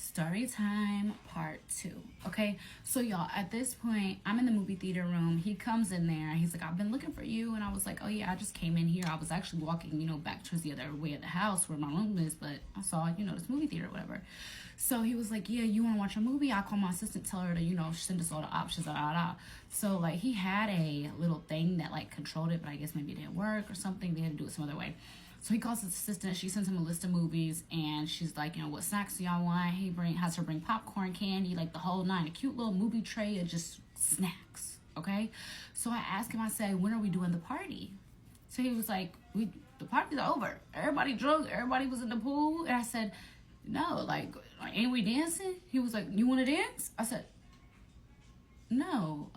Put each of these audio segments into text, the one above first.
Story time part 2. Okay, so y'all, at this point I'm in the movie theater room. He comes in there, he's like, I've been looking for you. And I was like, oh yeah, I just came in here. I was actually walking, back towards the other way of the house where my room is, but I saw, this movie theater or whatever. So he was like, yeah, you want to watch a movie? I'll call my assistant, tell her to send us all the options. So like he had a little thing that like controlled it, but I guess maybe it didn't work or something. They had to do it some other way. So he calls his assistant. She sends him a list of movies, and she's like, what snacks do y'all want? He has her bring popcorn, candy, like the whole nine. A cute little movie tray of just snacks, okay? So I asked him, I said, when are we doing the party? So he was like, the party's over. Everybody drunk. Everybody was in the pool. And I said, no, like, ain't we dancing? He was like, you want to dance? I said, no.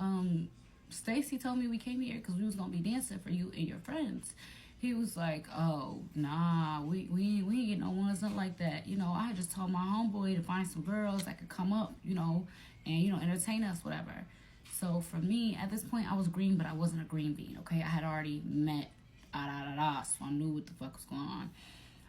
Stacy told me we came here because we was going to be dancing for you and your friends. He was like, oh, nah, we ain't getting no ones, nothing like that. I just told my homeboy to find some girls that could come up, and, entertain us, whatever. So for me, at this point, I was green, but I wasn't a green bean, okay? I had already met, so I knew what the fuck was going on.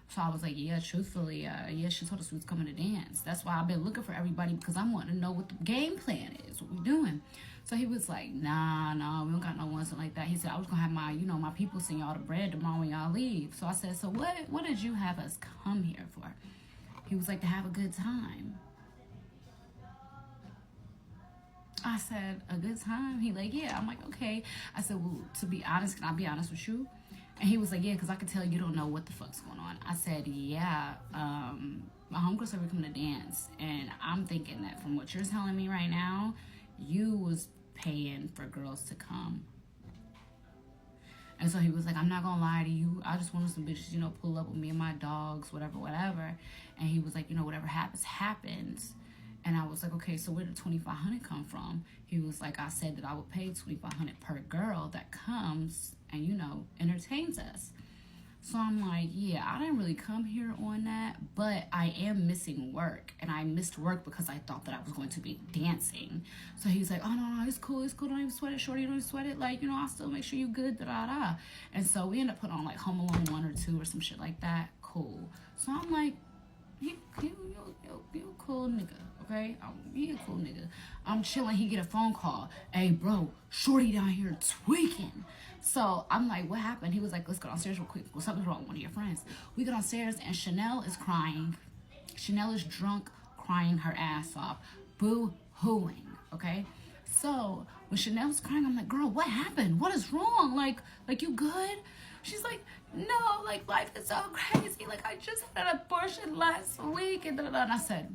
So I was like, yeah, truthfully, she told us we was coming to dance. That's why I've been looking for everybody, because I'm wanting to know what the game plan is, what we doing. So he was like, nah, we don't got no one, something like that. He said, I was going to have my people send y'all the bread tomorrow when y'all leave. So I said, so what did you have us come here for? He was like, to have a good time. I said, a good time? He like, yeah. I'm like, okay. I said, well, to be honest, can I be honest with you? And he was like, yeah, because I could tell you don't know what the fuck's going on. I said, yeah, my homegirl said we're coming to dance. And I'm thinking that from what you're telling me right now, you was paying for girls to come. And so he was like, I'm not gonna lie to you, I just wanted some bitches, pull up with me and my dogs, whatever. And he was like, whatever happens. And I was like, okay, so where did $2,500 come from? He was like, I said that I would pay $2,500 per girl that comes and entertains us. So I'm like, yeah, I didn't really come here on that, but I am missing work. And I missed work because I thought that I was going to be dancing. So he's like, oh, no, it's cool. Don't even sweat it, shorty. Don't even sweat it. Like, I'll still make sure you good, da-da-da. And so we end up putting on, like, Home Alone 1 or 2 or some shit like that. Cool. So I'm like, you a cool nigga, okay? He a cool nigga. I'm chilling. He get a phone call. Hey, bro, shorty down here tweaking. So I'm like, what happened? He was like, let's go downstairs real quick. Well, something's wrong with one of your friends. We go downstairs and Chanel is crying. Chanel is drunk, crying her ass off, boo-hooing, okay? So when Chanel's crying, I'm like, girl, what happened? What is wrong? Like you good? She's like, no, like life is so crazy. Like I just had an abortion last week. And I said,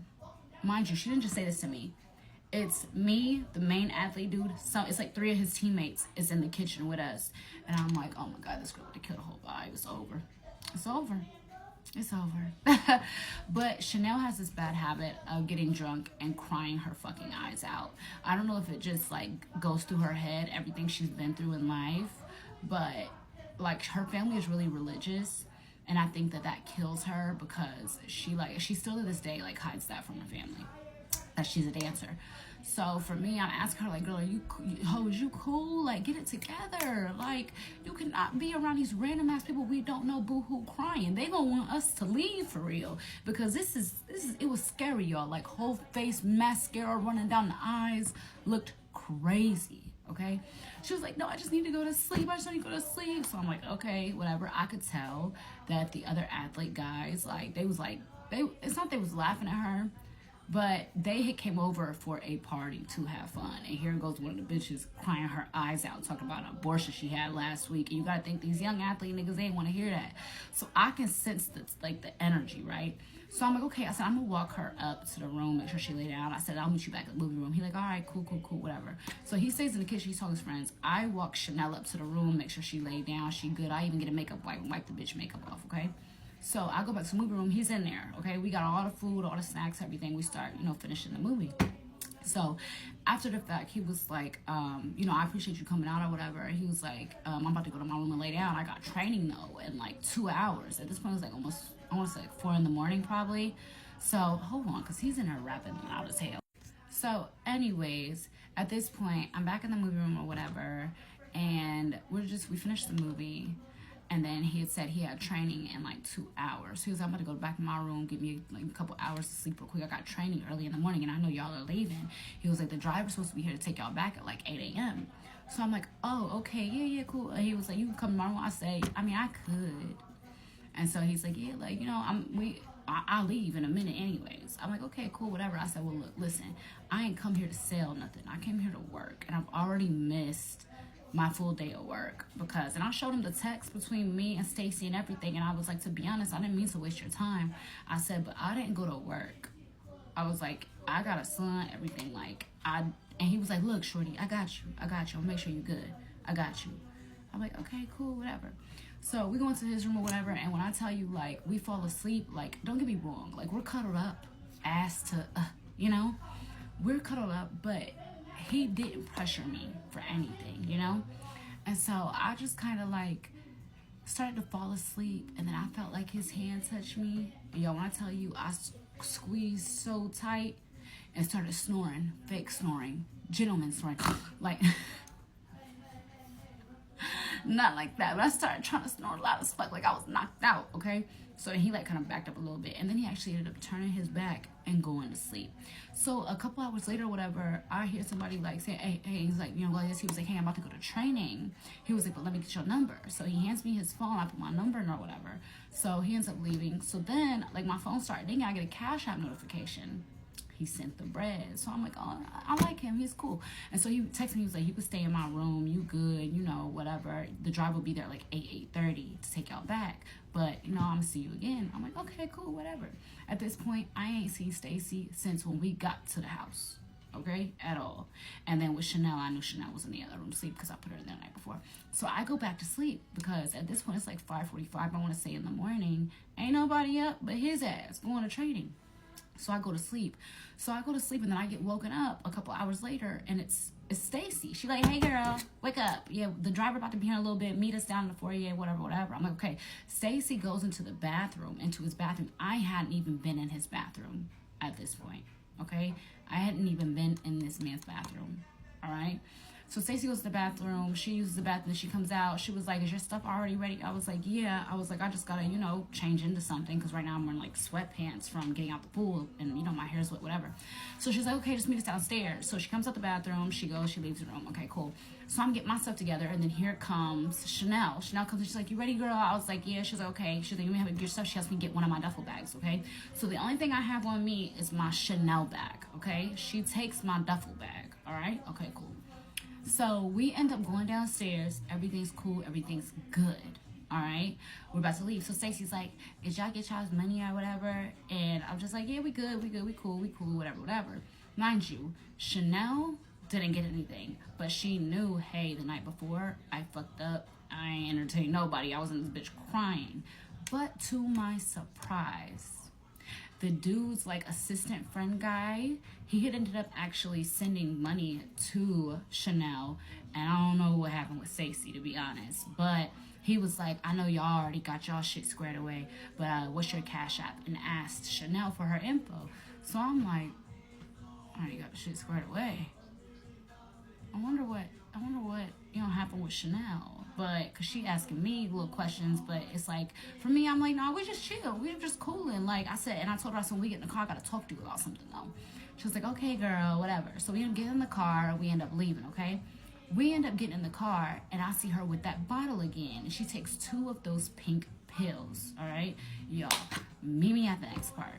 mind you, she didn't just say this to me. It's me, the main athlete dude. So it's like 3 of his teammates is in the kitchen with us. And I'm like, oh my God, this girl would have killed the whole vibe. It's over. It's over. But Chanel has this bad habit of getting drunk and crying her fucking eyes out. I don't know if it just like goes through her head, everything she's been through in life. But like her family is really religious. And I think that kills her because she still to this day like hides that from her family, that she's a dancer. So for me, I'm asking her like, girl, is you cool? Like, get it together. Like, you cannot be around these random ass people we don't know boo-hoo crying. They gonna want us to leave for real, because this is it was scary, y'all. Like whole face mascara running down the eyes, looked crazy. Okay, she was like, no, I just need to go to sleep. So I'm like, okay, whatever. I could tell that the other athlete guys, like, it's not they was laughing at her, but they had came over for a party to have fun. And here goes one of the bitches crying her eyes out, talking about an abortion she had last week. And you gotta think these young athlete niggas, they ain't wanna hear that. So I can sense the energy, right? So I'm like, okay, I said, I'm gonna walk her up to the room, make sure she lay down. I said, I'll meet you back at the movie room. He like, all right, cool, whatever. So he stays in the kitchen, he's talking to his friends. I walk Chanel up to the room, make sure she lay down, she good. I even get a makeup wipe and wipe the bitch makeup off, okay? So I go back to the movie room, he's in there, okay? We got all the food, all the snacks, everything. We start, finishing the movie. So after the fact, he was like, I appreciate you coming out or whatever. He was like, I'm about to go to my room and lay down. I got training though in like 2 hours. At this point, it was like almost, I want to say like 4 in the morning probably. So hold on, because he's in there rapping loud as hell. So anyways, at this point, I'm back in the movie room or whatever. And we finished the movie. And then he had said he had training in like 2 hours. He was like, I'm about to go back in my room, give me like a couple hours to sleep real quick. I got training early in the morning, and I know y'all are leaving. He was like, the driver's supposed to be here to take y'all back at like 8 a.m. So I'm like, oh, okay, yeah, cool. And he was like, you can come tomorrow. I say, I mean, I could. And so he's like, yeah, like, you know, I'll leave in a minute anyways. I'm like, okay, cool, whatever. I said, well, look, listen, I ain't come here to sell nothing. I came here to work, and I've already missed my full day of work because, and I showed him the text between me and Stacy and everything, and I was like, to be honest, I didn't mean to waste your time. I said, but I didn't go to work. I was like, I got a son, everything, like, and he was like, look, shorty, I got you. I'll make sure you're good. I got you. I'm like, okay, cool, whatever. So we go into his room or whatever, and when I tell you, like, we fall asleep, like, don't get me wrong, like, we're cuddled up, ass to, you know, we're cuddled up, but he didn't pressure me for anything, you know? And so I just kind of like started to fall asleep, and then I felt like his hand touched me. And yo, when I tell you, I squeezed so tight and started snoring, fake snoring, gentleman snoring, like, not like that, but I started trying to snore loud as fuck, like I was knocked out, okay? So he like kind of backed up a little bit, and then he actually ended up turning his back and going to sleep. So a couple hours later, whatever, I hear somebody like say, hey, he's like, you know, like this. He was like, hey, I'm about to go to training. He was like, but let me get your number. So he hands me his phone. I put my number in or whatever. So he ends up leaving. So then, like, my phone started dinging. I get a Cash App notification. He sent the bread. So I'm like, oh, I like him. He's cool. And so he texted me. He was like, you can stay in my room. You good. You know, whatever. The driver will be there like 8:30 to take y'all back. But, you know, I'm going to see you again. I'm like, okay, cool, whatever. At this point, I ain't seen Stacy since when we got to the house. Okay? At all. And then with Chanel, I knew Chanel was in the other room sleep because I put her in there the night before. So I go back to sleep because at this point, it's like 5:45. I want to say in the morning. Ain't nobody up but his ass going to training. So I go to sleep. And then I get woken up a couple hours later, and it's Stacy. She like, hey girl, wake up. Yeah, the driver about to be here in a little bit. Meet us down in the foyer, whatever. I'm like, okay. Stacy goes into his bathroom. I hadn't even been in his bathroom at this point. Okay, I hadn't even been in this man's bathroom. All right. So Stacey goes to the bathroom. She uses the bathroom. She comes out. She was like, is your stuff already ready? I was like, yeah. I was like, I just got to, you know, change into something because right now I'm wearing like sweatpants from getting out the pool and, you know, my hair's wet, whatever. So she's like, okay, just meet us downstairs. So she comes out the bathroom. She goes. She leaves the room. Okay, cool. So I'm getting my stuff together, and then here comes Chanel. Chanel comes and she's like, you ready, girl? I was like, yeah. She's like, okay. She's like, you have your stuff. She has me get one of my duffel bags, okay? So the only thing I have on me is my Chanel bag, okay? She takes my duffel bag, all right? Okay, cool. So we end up going downstairs. Everything's cool. Everything's good. All right. We're about to leave. So Stacey's like, did y'all get y'all's money or whatever? And I'm just like, yeah, we good. We cool, whatever. Mind you, Chanel didn't get anything. But she knew, hey, the night before, I fucked up. I ain't entertained nobody. I was in this bitch crying. But to my surprise, the dude's like assistant friend guy, he had ended up actually sending money to Chanel, and I don't know what happened with Stacey, to be honest, but he was like, I know y'all already got y'all shit squared away, but what's your Cash App? And asked Chanel for her info. So I'm like, I already got the shit squared away. I wonder what you know happened with Chanel. But cause she asking me little questions, but it's like for me, I'm like, no, we just chill, we're just cooling. Like I said, and I told her, I said, when we get in the car, I gotta talk to you about something though. She was like, okay, girl, whatever. So we get in the car, we end up leaving, okay? We end up getting in the car, and I see her with that bottle again, and she takes 2 of those pink pills. All right, y'all, meet me at the next part.